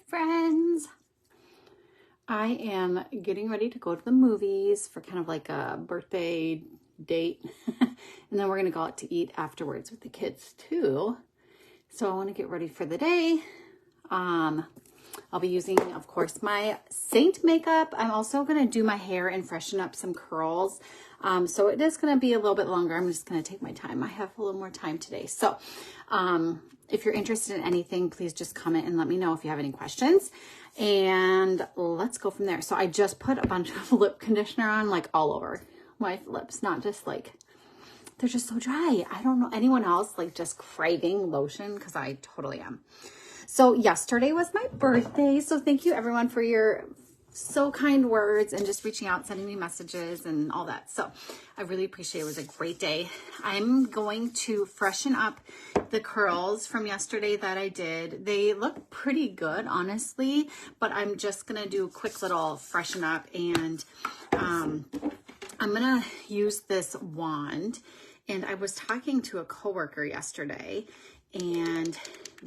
friends. I am getting ready to go to the movies for kind of like a birthday date. And then we're going to go out to eat afterwards with the kids too. So I want to get ready for the day. I'll be using, of course, my Seint makeup. I'm also going to do my hair and freshen up some curls. So it is going to be a little bit longer. I'm just going to take my time. I have a little more time today. So if you're interested in anything, please just comment and let me know if you have any questions. And let's go from there. So I just put a bunch of lip conditioner on, like all over my lips, not just like, they're just so dry. I don't know anyone else like just craving lotion, because I totally am. So yesterday was my birthday. So thank you everyone for your so kind words and just reaching out, sending me messages and all that. So I really appreciate it. It was a great day. I'm going to freshen up the curls from yesterday that I did. They look pretty good, honestly, but I'm just going to do a quick little freshen up, and I'm going to use this wand. And I was talking to a coworker yesterday, and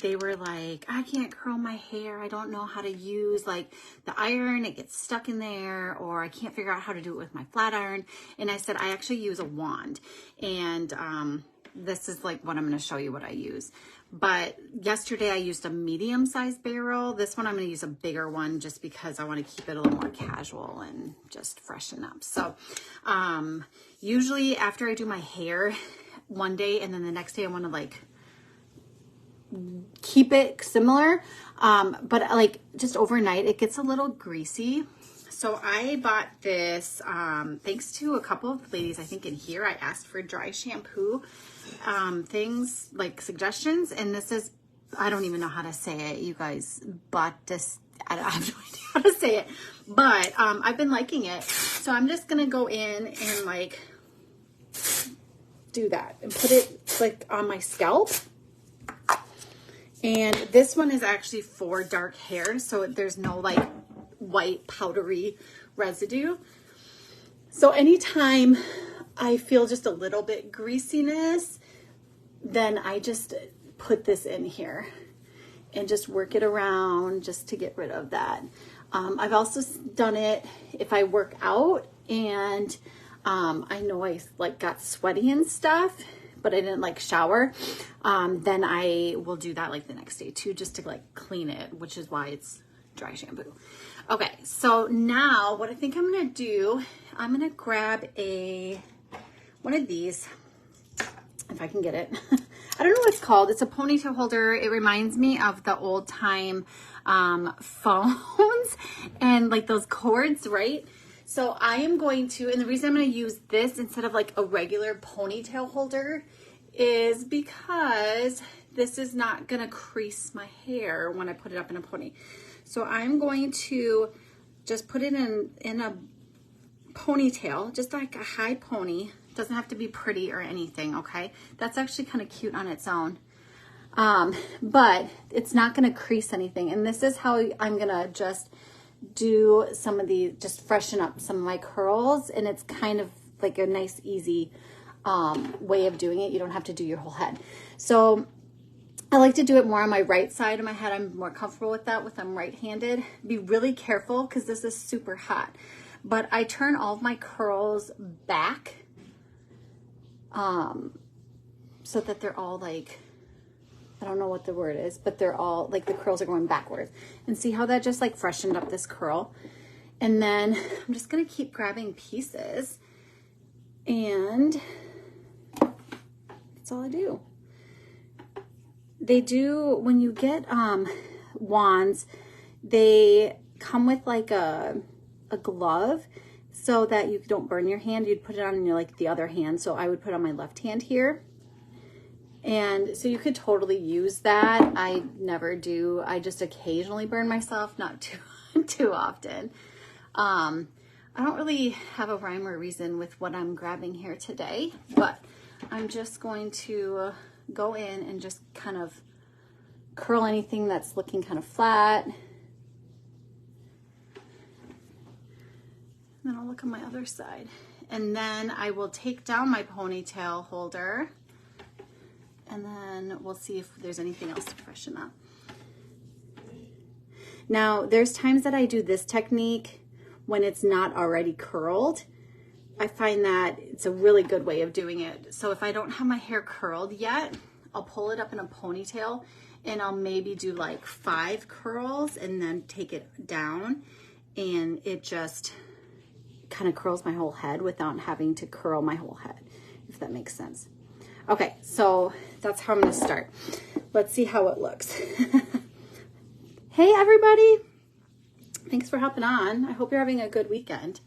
they were like, I can't curl my hair. I don't know how to use like the iron. It gets stuck in there, or I can't figure out how to do it with my flat iron. And I said, I actually use a wand. And this is like what I'm going to show you what I use. But yesterday I used a medium-sized barrel. This one I'm going to use a bigger one just because I want to keep it a little more casual and just freshen up. So usually after I do my hair one day and then the next day I want to like keep it similar, but like just overnight it gets a little greasy. So I bought this thanks to a couple of ladies, I think in here. I asked for dry shampoo things, like suggestions, and this is, I don't even know how to say it, you guys, but this, I have no idea how to say it, but I've been liking it. So I'm just gonna go in and like do that and put it like on my scalp. And this one is actually for dark hair, so there's no like white powdery residue. So anytime I feel just a little bit greasiness, then I just put this in here and just work it around just to get rid of that. I've also done it if I work out and I know I like got sweaty and stuff, but I didn't like shower, then I will do that like the next day too, just to like clean it, which is why it's dry shampoo. Okay, so now what I think I'm gonna do, I'm gonna grab one of these, if I can get it. I don't know what it's called. It's a ponytail holder. It reminds me of the old time phones and like those cords, right? So I am going to, and the reason I'm going to use this instead of like a regular ponytail holder is because this is not going to crease my hair when I put it up in a pony. So I'm going to just put it in a ponytail, just like a high pony. It doesn't have to be pretty or anything, okay? That's actually kind of cute on its own. But it's not going to crease anything. And this is how I'm going to just do some of these, just freshen up some of my curls, and it's kind of like a nice easy way of doing it. You don't have to do your whole head. So I like to do it more on my right side of my head. I'm more comfortable with that I'm right-handed. Be really careful because this is super hot, but I turn all of my curls back so that they're all like, I don't know what the word is, but they're all like the curls are going backwards. And see how that just like freshened up this curl? And then I'm just going to keep grabbing pieces, and that's all I do. They do, when you get wands, they come with like a glove so that you don't burn your hand. You'd put it on your like the other hand. So I would put it on my left hand here. And so you could totally use that. I never do. I just occasionally burn myself, not too often. I don't really have a rhyme or reason with what I'm grabbing here today, but I'm just going to go in and just kind of curl anything that's looking kind of flat. And then I'll look on my other side. And then I will take down my ponytail holder, and then we'll see if there's anything else to freshen up. Now, there's times that I do this technique when it's not already curled. I find that it's a really good way of doing it. So if I don't have my hair curled yet, I'll pull it up in a ponytail and I'll maybe do like 5 curls and then take it down, and it just kind of curls my whole head without having to curl my whole head, if that makes sense. Okay, so that's how I'm gonna start. Let's see how it looks. Hey everybody, thanks for hopping on. I hope you're having a good weekend.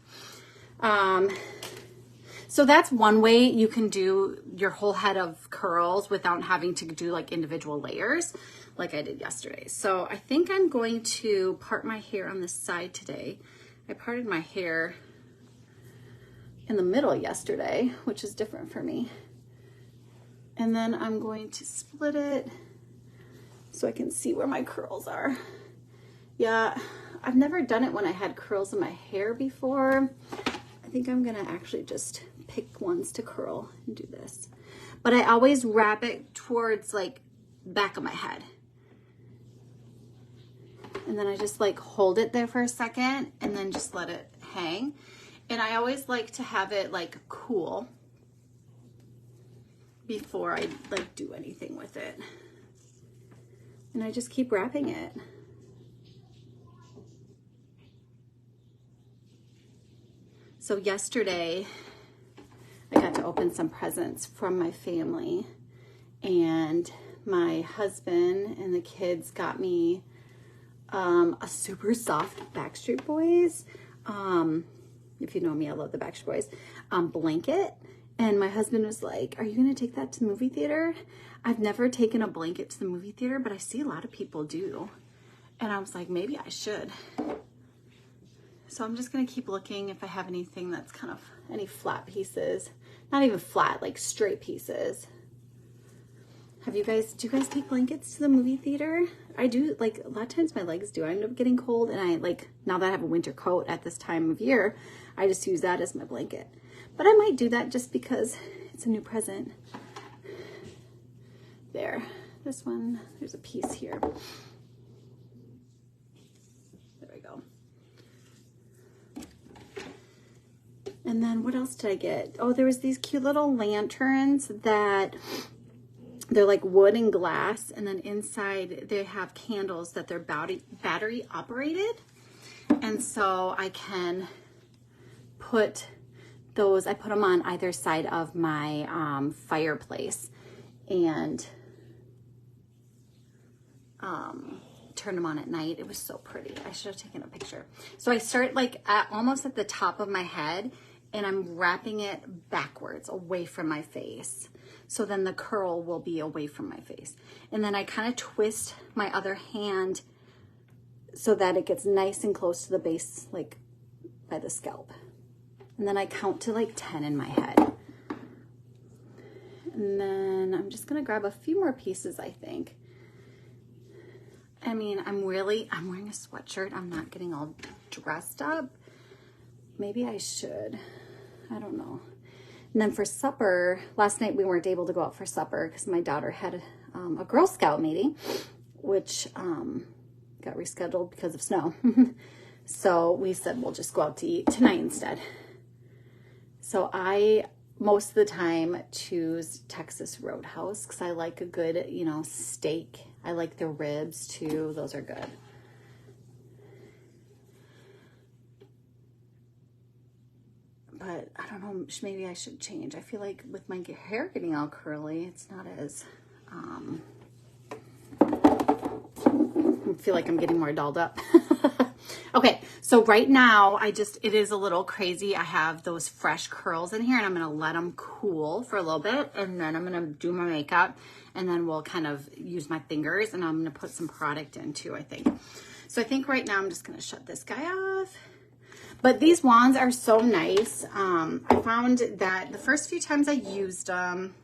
So that's one way you can do your whole head of curls without having to do like individual layers like I did yesterday. So I think I'm going to part my hair on this side today. I parted my hair in the middle yesterday, which is different for me. And then I'm going to split it so I can see where my curls are. Yeah, I've never done it when I had curls in my hair before. I think I'm gonna actually just pick ones to curl and do this. But I always wrap it towards like back of my head. And then I just like hold it there for a second and then just let it hang. And I always like to have it like cool before I like do anything with it. And I just keep wrapping it. So yesterday, I got to open some presents from my family, and my husband and the kids got me a super soft Backstreet Boys, if you know me, I love the Backstreet Boys, blanket. And my husband was like, are you gonna take that to the movie theater? I've never taken a blanket to the movie theater, but I see a lot of people do. And I was like, maybe I should. So I'm just gonna keep looking if I have anything that's kind of, any flat pieces. Not even flat, like straight pieces. Do you guys take blankets to the movie theater? I do, like a lot of times my legs do. I end up getting cold, and I like, now that I have a winter coat at this time of year, I just use that as my blanket. But I might do that just because it's a new present. There, this one, there's a piece here. There we go. And then what else did I get? Oh, there was these cute little lanterns that they're like wood and glass, and then inside they have candles that they're battery operated. And so I can put those, I put them on either side of my fireplace and turn them on at night. It was so pretty. I should have taken a picture. So I start like almost at the top of my head, and I'm wrapping it backwards away from my face. So then the curl will be away from my face. And then I kind of twist my other hand so that it gets nice and close to the base, like by the scalp. And then I count to like 10 in my head. And then I'm just gonna grab a few more pieces, I think. I mean, I'm wearing a sweatshirt. I'm not getting all dressed up. Maybe I should. I don't know. And then for supper, last night we weren't able to go out for supper because my daughter had a Girl Scout meeting, which got rescheduled because of snow. So we said we'll just go out to eat tonight instead. So I, most of the time, choose Texas Roadhouse because I like a good, you know, steak. I like the ribs too. Those are good. But I don't know, maybe I should change. I feel like with my hair getting all curly, it's not as, I feel like I'm getting more dolled up. Okay, so right now, it is a little crazy. I have those fresh curls in here, and I'm gonna let them cool for a little bit, and then I'm gonna do my makeup, and then we'll kind of use my fingers, and I'm gonna put some product in too, I think. So I think right now I'm just gonna shut this guy off. But these wands are so nice. I found that the first few times I used them,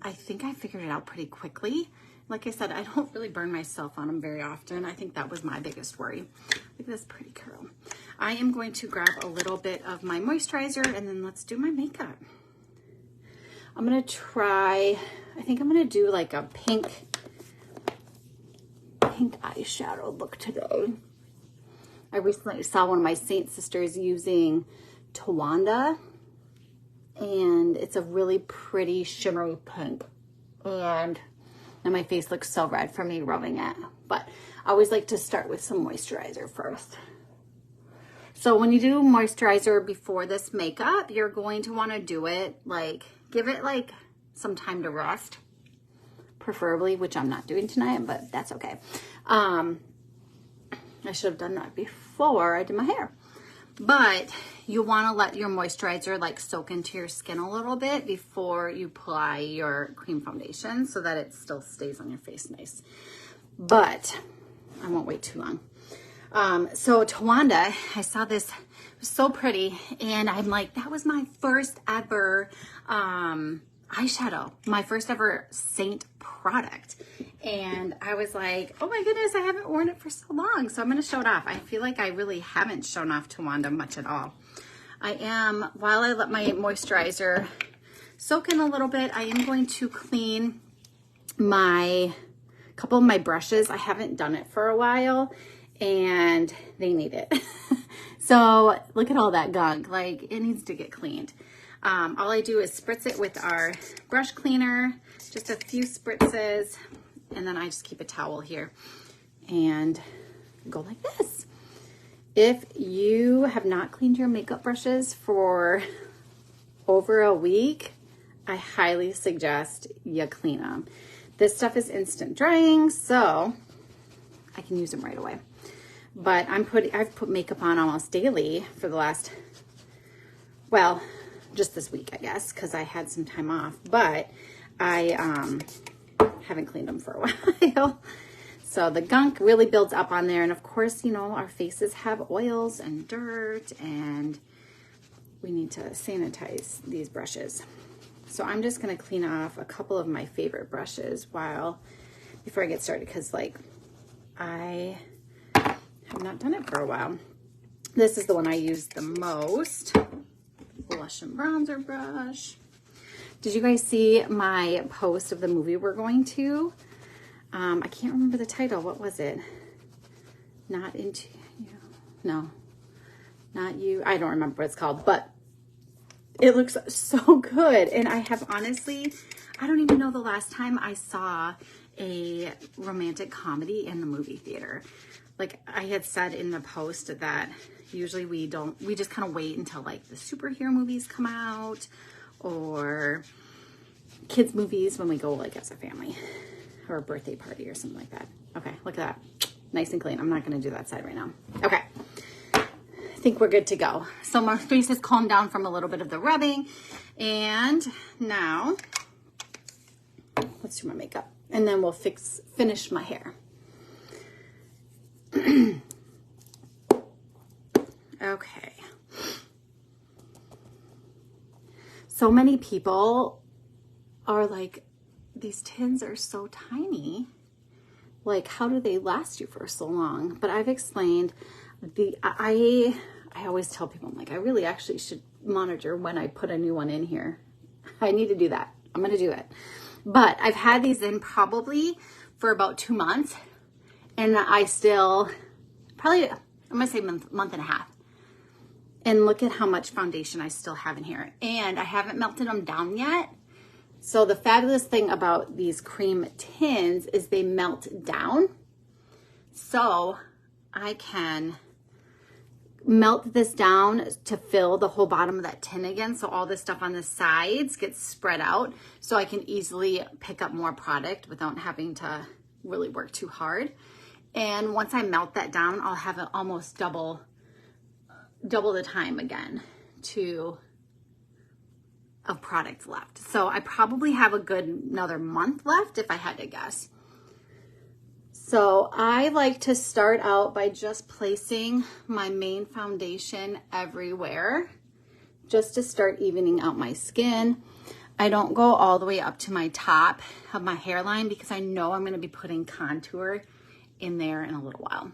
I think I figured it out pretty quickly. Like I said, I don't really burn myself on them very often. I think that was my biggest worry. Look at this pretty curl. I am going to grab a little bit of my moisturizer, and then let's do my makeup. I'm gonna try, I think I'm gonna do like a pink pink eyeshadow look today. I recently saw one of my Seint sisters using Tawanda, and it's a really pretty shimmery pink. And now my face looks so red from me rubbing it. But I always like to start with some moisturizer first. So when you do moisturizer before this makeup, you're going to want to do it like, give it like some time to rest, preferably, which I'm not doing tonight, but that's okay. I should have done that before I did my hair. But you want to let your moisturizer like soak into your skin a little bit before you apply your cream foundation so that it still stays on your face nice. But I won't wait too long. So Tawanda, I saw this, it was so pretty, and I'm like, that was my first ever eyeshadow, my first ever Seint product. And I was like, oh my goodness, I haven't worn it for so long. So I'm going to show it off. I feel like I really haven't shown off Tawanda much at all. While I let my moisturizer soak in a little bit, I am going to clean a couple of my brushes. I haven't done it for a while, and they need it. So look at all that gunk, like it needs to get cleaned. All I do is spritz it with our brush cleaner, just a few spritzes, and then I just keep a towel here and go like this. If you have not cleaned your makeup brushes for over a week, I highly suggest you clean them. This stuff is instant drying, so I can use them right away. But I've put makeup on almost daily for the last, well, just this week, I guess, because I had some time off, but I haven't cleaned them for a while. So the gunk really builds up on there. And of course, you know, our faces have oils and dirt, and we need to sanitize these brushes. So I'm just going to clean off a couple of my favorite brushes before I get started, because like I have not done it for a while. This is the one I use the most. Blush and bronzer brush. Did you guys see my post of the movie we're going to? I can't remember the title. What was it? Not Into You. No, Not You. I don't remember what it's called, but it looks so good. And I have honestly, I don't even know the last time I saw a romantic comedy in the movie theater. Like I had said in the post that usually we just kind of wait until like the superhero movies come out or kids movies when we go like as a family or a birthday party or something like that. Okay, look at that. Nice and clean. I'm not going to do that side right now. Okay. I think we're good to go. So my face has calmed down from a little bit of the rubbing, and now let's do my makeup and then we'll finish my hair. Okay. So many people are like, these tins are so tiny. Like, how do they last you for so long? But I've explained I always tell people, I'm like, I really actually should monitor when I put a new one in here. I need to do that. I'm going to do it. But I've had these in probably for about 2 months, and I still probably, I'm going to say month and a half. And look at how much foundation I still have in here. And I haven't melted them down yet. So the fabulous thing about these cream tins is they melt down. So I can melt this down to fill the whole bottom of that tin again. So all this stuff on the sides gets spread out. So I can easily pick up more product without having to really work too hard. And once I melt that down, I'll have it almost double the time again of product left. So I probably have a good another month left if I had to guess. So I like to start out by just placing my main foundation everywhere just to start evening out my skin. I don't go all the way up to my top of my hairline because I know I'm going to be putting contour in there in a little while.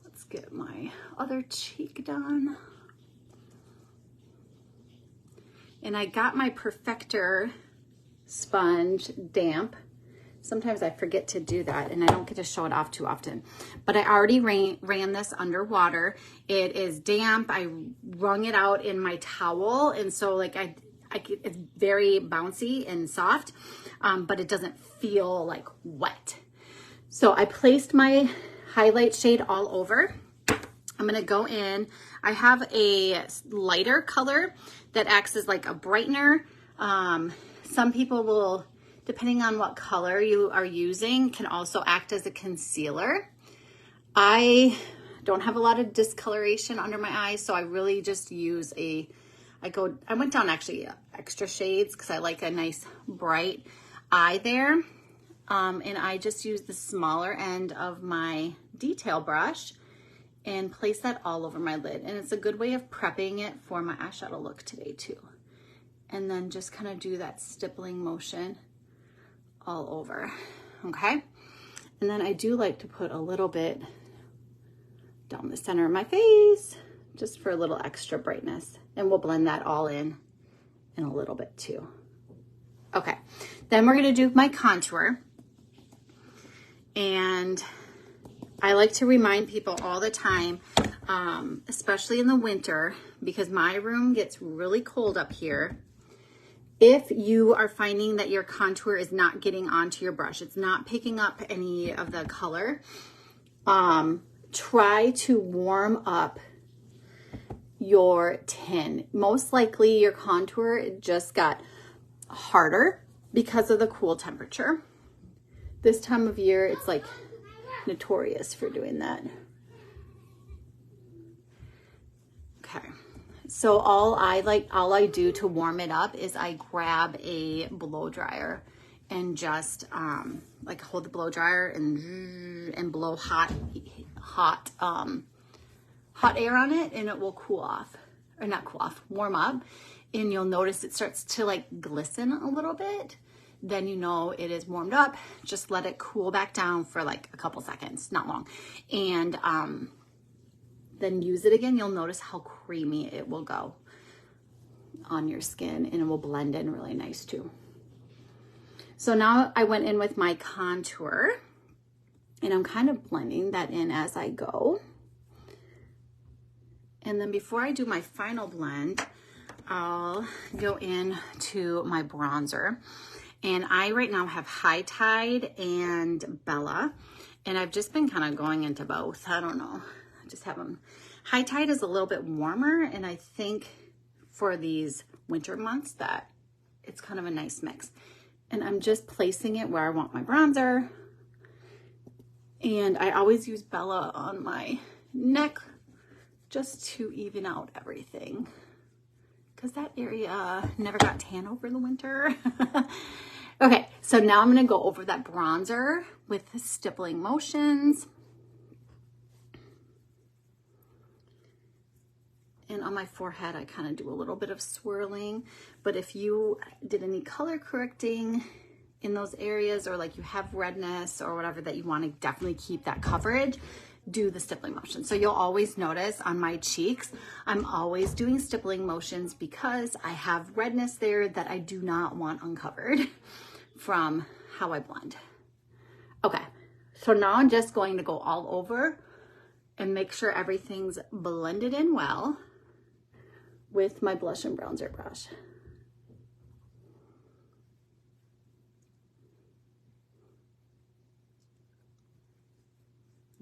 Let's get my other cheek done. And I got my Perfector sponge damp Sometimes I forget to do that and I don't get to show it off too often. But I already ran this under water. It is damp. I wrung it out in my towel. And so like it's very bouncy and soft, but it doesn't feel like wet. So I placed my highlight shade all over. I'm gonna go in. I have a lighter color that acts as like a brightener. Some people will, depending on what color you are using, can also act as a concealer. I don't have a lot of discoloration under my eyes, so I really just use I went down actually extra shades because I like a nice bright eye there. And I just use the smaller end of my detail brush and place that all over my lid. And it's a good way of prepping it for my eyeshadow look today too. And then just kind of do that stippling motion all over, okay? And then I do like to put a little bit down the center of my face, just for a little extra brightness. And we'll blend that all in a little bit too. Okay, then we're gonna do my contour. And I like to remind people all the time, especially in the winter, because my room gets really cold up here. If you are finding that your contour is not getting onto your brush, it's not picking up any of the color, try to warm up your tin. Most likely your contour just got harder because of the cool temperature. This time of year, it's like notorious for doing that. Okay, so all I do to warm it up is I grab a blow dryer and just like hold the blow dryer and blow hot air on it, and it will cool off, or not cool off, warm up, and you'll notice it starts to like glisten a little bit. Then you know it is warmed up. Just let it cool back down for like a couple seconds, not long. And then use it again. You'll notice how creamy it will go on your skin, and it will blend in really nice too. So now I went in with my contour, and I'm kind of blending that in as I go. And then before I do my final blend, I'll go in to my bronzer. And I right now have High Tide and Bella, and I've just been kind of going into both. I don't know, I just have them. High Tide is a little bit warmer, and I think for these winter months that it's kind of a nice mix. And I'm just placing it where I want my bronzer. And I always use Bella on my neck just to even out everything, because that area never got tan over the winter. Okay, so now I'm gonna go over that bronzer with stippling motions. And on my forehead, I kind of do a little bit of swirling. But if you did any color correcting in those areas, or like you have redness or whatever that you want to definitely keep that coverage, do the stippling motion. So you'll always notice on my cheeks, I'm always doing stippling motions because I have redness there that I do not want uncovered from how I blend. Okay, so now I'm just going to go all over and make sure everything's blended in well with my blush and bronzer brush.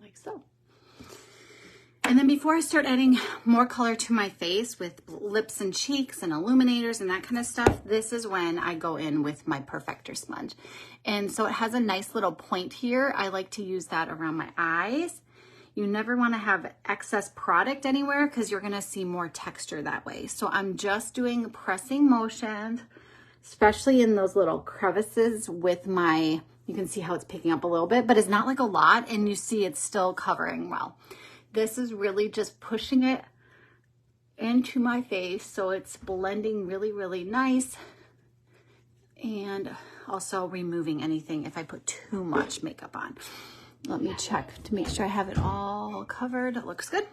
Like so. And then before I start adding more color to my face with lips and cheeks and illuminators and that kind of stuff, this is when I go in with my Perfector sponge. And so it has a nice little point here. I like to use that around my eyes. You never want to have excess product anywhere because you're going to see more texture that way. So I'm just doing pressing motions, especially in those little crevices with my, you can see how it's picking up a little bit, but it's not like a lot, and you see it's still covering well. This is really just pushing it into my face so it's blending really, really nice, and also removing anything if I put too much makeup on. Let me check to make sure I have it all covered. It looks good.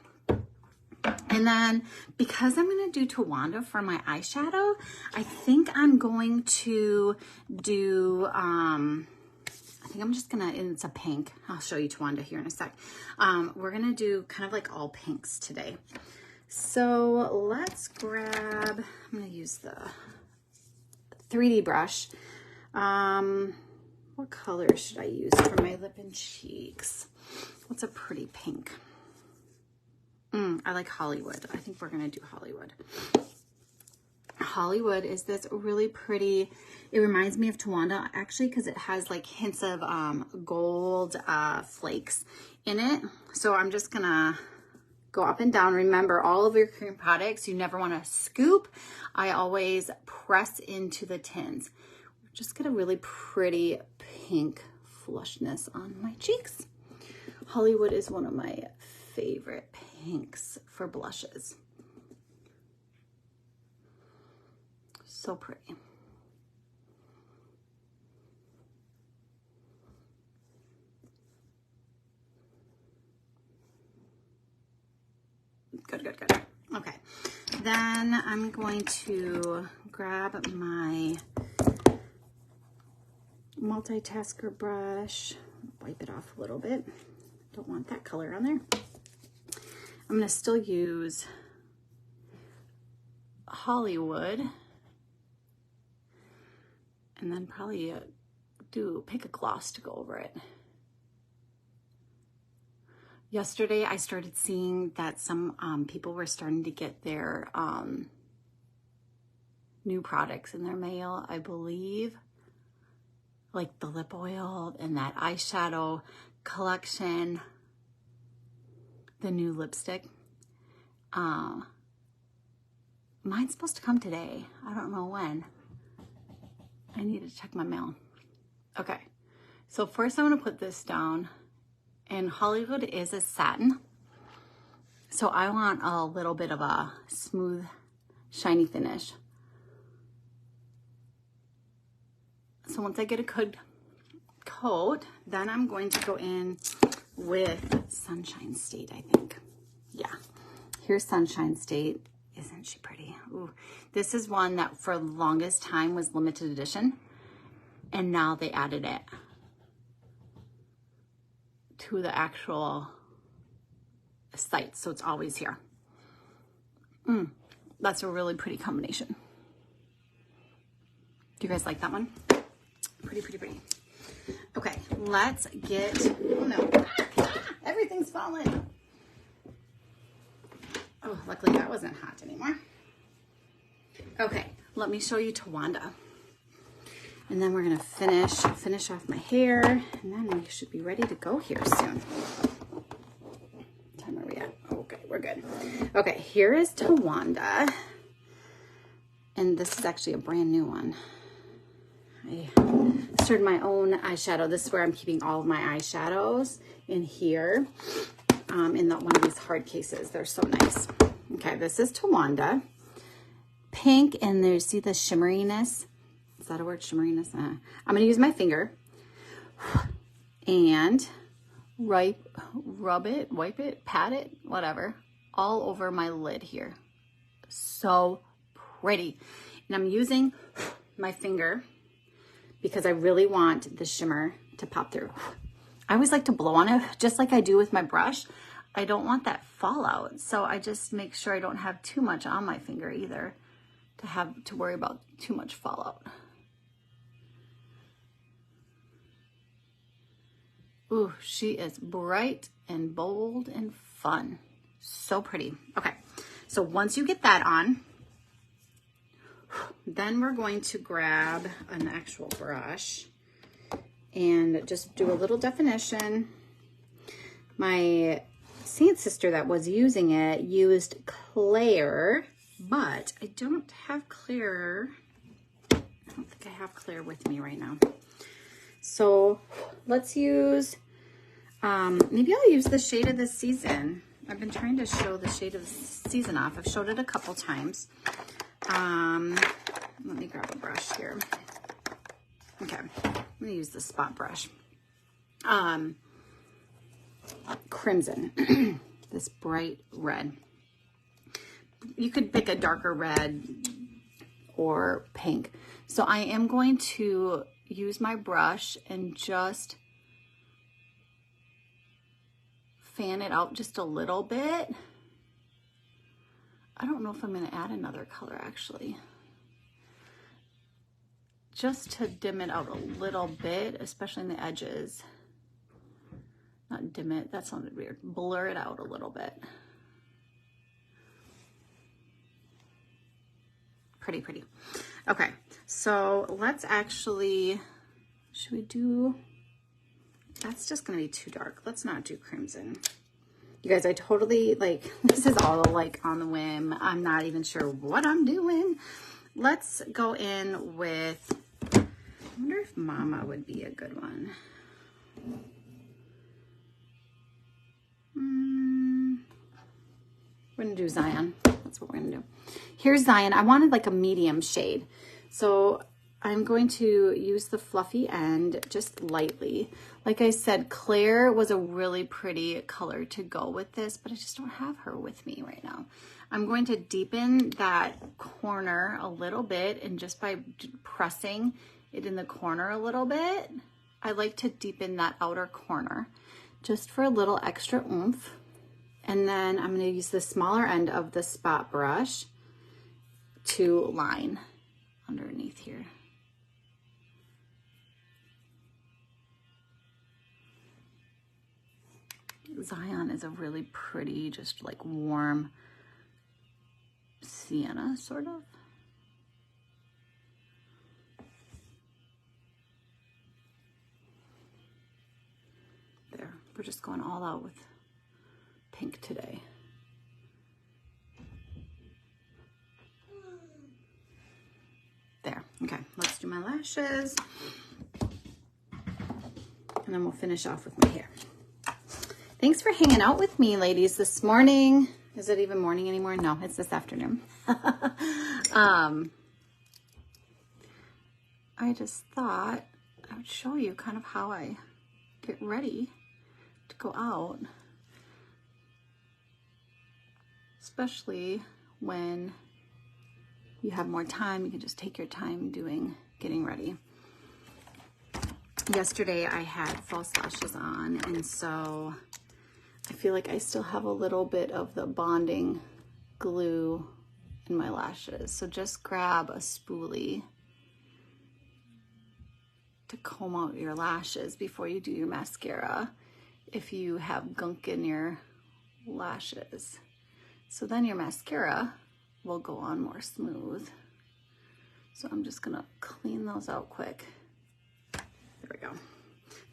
And then because I'm going to do Tawanda for my eyeshadow, I think I'm going to do think I'm just gonna, and it's a pink. I'll show you Tawanda here in a sec. We're gonna do kind of like all pinks today. So let's grab, I'm gonna use the 3D brush. What color should I use for my lip and cheeks? What's a pretty pink? I like Hollywood. I think we're gonna do Hollywood. Hollywood is this really pretty, it reminds me of Tawanda actually, because it has like hints of gold flakes in it. So I'm just gonna go up and down. Remember, all of your cream products, you never want to scoop. I always press into the tins. Just get a really pretty pink flushness on my cheeks. Hollywood is one of my favorite pinks for blushes. So pretty. Good, good, good. Okay, then I'm going to grab my multitasker brush, wipe it off a little bit. Don't want that color on there. I'm gonna still use Hollywood, and then probably pick a gloss to go over it. Yesterday, I started seeing that some people were starting to get their new products in their mail, I believe, like the lip oil and that eyeshadow collection, the new lipstick. Mine's supposed to come today. I don't know when. I need to check my mail. Okay, so first I'm gonna put this down. And Hollywood is a satin, so I want a little bit of a smooth, shiny finish. So once I get a good coat, then I'm going to go in with Sunshine State, I think. Yeah, here's Sunshine State. Isn't she pretty? Ooh. This is one that for the longest time was limited edition, and now they added it to the actual site, so it's always here. That's a really pretty combination. Do you guys like that one? Pretty, pretty, pretty. Okay, let's get, oh no, everything's falling. Oh, luckily that wasn't hot anymore. Okay, let me show you Tawanda. And then we're gonna finish off my hair, and then we should be ready to go here soon. What time are we at? Okay, we're good. Okay, here is Tawanda. And this is actually a brand new one. I started my own eyeshadow. This is where I'm keeping all of my eyeshadows in here, in one of these hard cases. They're so nice. Okay, this is Tawanda. Pink, and there, see the shimmeriness? Is that a word, shimmeriness? I'm gonna use my finger and wipe it, pat it, whatever, all over my lid here. So pretty. And I'm using my finger because I really want the shimmer to pop through. I always like to blow on it, just like I do with my brush. I don't want that fallout, so I just make sure I don't have too much on my finger either to have to worry about too much fallout. Ooh, she is bright and bold and fun. So pretty. Okay, so once you get that on, then we're going to grab an actual brush and just do a little definition. My Seint sister that was using it used clear, but I don't have clear. I don't think I have clear with me right now. So let's use, maybe I'll use the shade of the season. I've been trying to show the shade of the season off. I've showed it a couple times. Let me grab a brush here. Okay, I'm gonna use the spot brush. Crimson, this bright red. You could pick a darker red or pink. So I am going to use my brush and just fan it out just a little bit. I don't know if I'm going to add another color actually. Just to dim it out a little bit, especially in the edges. Not dim it, that sounded weird. Blur it out a little bit. Pretty, pretty. Okay, so let's actually, should we do, that's just gonna be too dark. Let's not do crimson. You guys, I totally, like, this is all like on the whim. I'm not even sure what I'm doing. Let's go in with, I wonder if Mama would be a good one. We're gonna do Zion. That's what we're gonna do. Here's Zion. I wanted like a medium shade. So I'm going to use the fluffy end just lightly. Like I said, Claire was a really pretty color to go with this, but I just don't have her with me right now. I'm going to deepen that corner a little bit, and just by pressing it in the corner a little bit, I like to deepen that outer corner just for a little extra oomph. And then I'm going to use the smaller end of the spot brush to line underneath here. Zion is a really pretty, just like warm sienna, sort of. There, we're just going all out with pink today. There, okay, let's do my lashes. And then we'll finish off with my hair. Thanks for hanging out with me, ladies, this morning. Is it even morning anymore? No, it's this afternoon. I just thought I would show you kind of how I get ready to go out. Especially when you have more time, you can just take your time getting ready. Yesterday I had false lashes on, and so I feel like I still have a little bit of the bonding glue in my lashes. So just grab a spoolie to comb out your lashes before you do your mascara if you have gunk in your lashes. So then your mascara will go on more smooth. So I'm just gonna clean those out quick. There we go.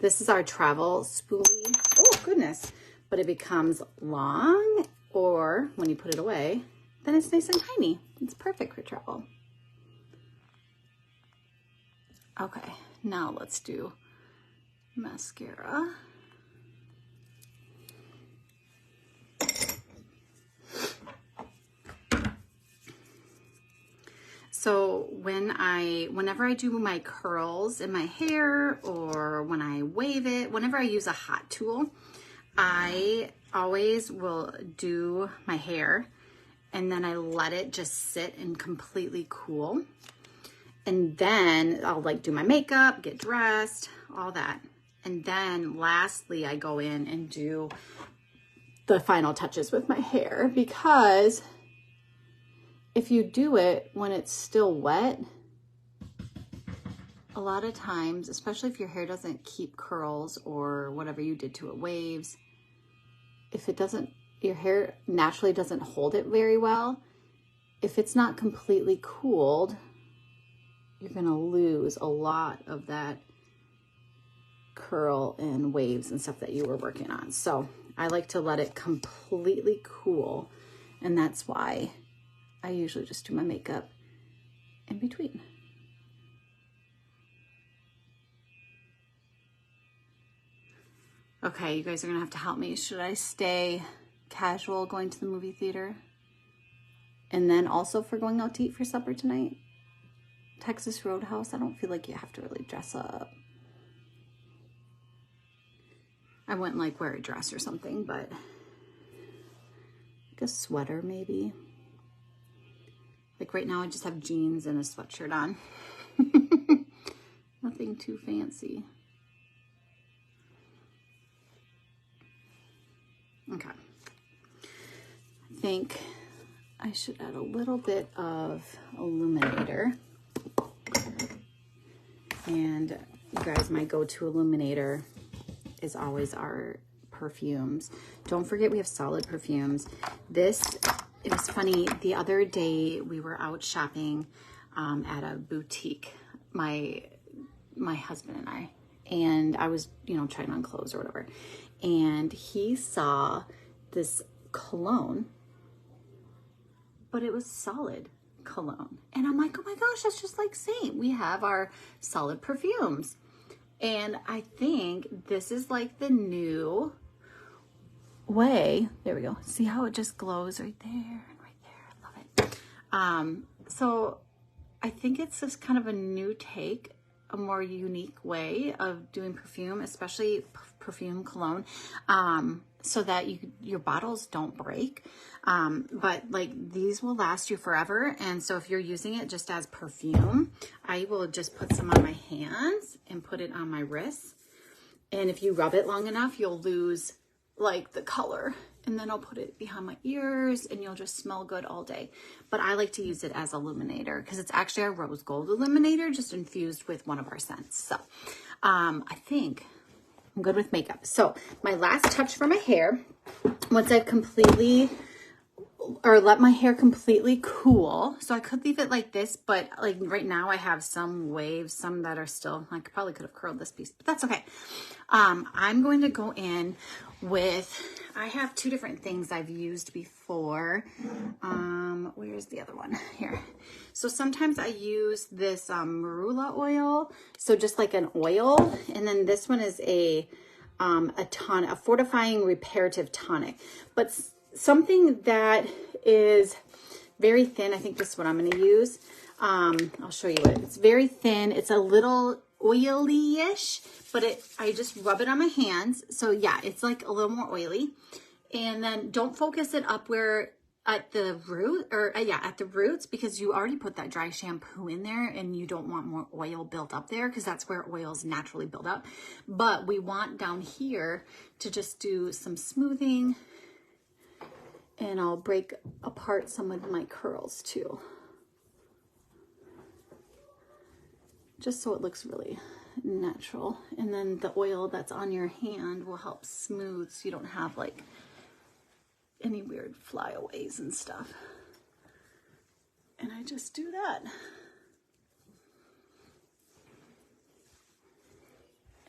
This is our travel spoolie. Oh goodness. But it becomes long, or when you put it away, then it's nice and tiny. It's perfect for travel. Okay, now let's do mascara. So whenever I do my curls in my hair, or when I wave it, whenever I use a hot tool, I always will do my hair and then I let it just sit and completely cool. And then I'll like do my makeup, get dressed, all that. And then lastly, I go in and do the final touches with my hair, because if you do it when it's still wet, a lot of times, especially if your hair doesn't keep curls or whatever you did to it waves, if it doesn't, your hair naturally doesn't hold it very well. If it's not completely cooled, you're gonna lose a lot of that curl and waves and stuff that you were working on. So I like to let it completely cool, and that's why I usually just do my makeup in between. Okay, you guys are gonna have to help me. Should I stay casual going to the movie theater? And then also for going out to eat for supper tonight? Texas Roadhouse, I don't feel like you have to really dress up. I wouldn't like wear a dress or something, but like a sweater maybe. Like right now I just have jeans and a sweatshirt on. Nothing too fancy. Okay. I think I should add a little bit of illuminator. And you guys, my go-to illuminator is always our perfumes. Don't forget we have solid perfumes. It was funny, the other day we were out shopping at a boutique, my husband and I, and I was, you know, trying on clothes or whatever, and he saw this cologne, but it was solid cologne. And I'm like, oh my gosh, that's just like Seint. We have our solid perfumes. And I think this is like the new way. There we go. See how it just glows right there and right there. I love it. So I think it's just kind of a new take, a more unique way of doing perfume, especially perfume cologne, so that your bottles don't break. But like these will last you forever. And so if you're using it just as perfume, I will just put some on my hands and put it on my wrists. And if you rub it long enough, you'll lose like the color. And then I'll put it behind my ears and you'll just smell good all day. But I like to use it as illuminator because it's actually a rose gold illuminator just infused with one of our scents. So I think I'm good with makeup. So my last touch for my hair, once I've let my hair completely cool. So I could leave it like this, but like right now I have some waves, some that are still, I probably could have curled this piece, but that's okay. I'm going to go in with, I have two different things I've used before. Where's the other one? Here. So sometimes I use this marula oil. So just like an oil. And then this one is a tonic, a fortifying reparative tonic. But something that is very thin, I think this is what I'm going to use. I'll show you it. It's very thin. It's a little oily-ish, but I just rub it on my hands. So yeah, it's like a little more oily. And then don't focus it up where at the root, or at the roots, because you already put that dry shampoo in there and you don't want more oil built up there because that's where oils naturally build up. But we want down here to just do some smoothing, and I'll break apart some of my curls too, just so it looks really natural. And then the oil that's on your hand will help smooth so you don't have like any weird flyaways and stuff. And I just do that.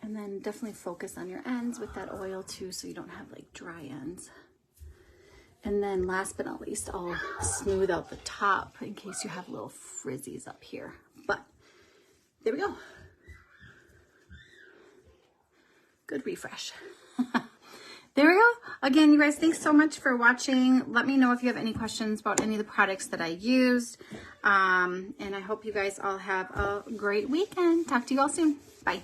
And then definitely focus on your ends with that oil too, so you don't have like dry ends. And then last but not least, I'll smooth out the top in case you have little frizzies up here. But there we go. Good refresh. There we go. Again, you guys, thanks so much for watching. Let me know if you have any questions about any of the products that I used. And I hope you guys all have a great weekend. Talk to you all soon. Bye.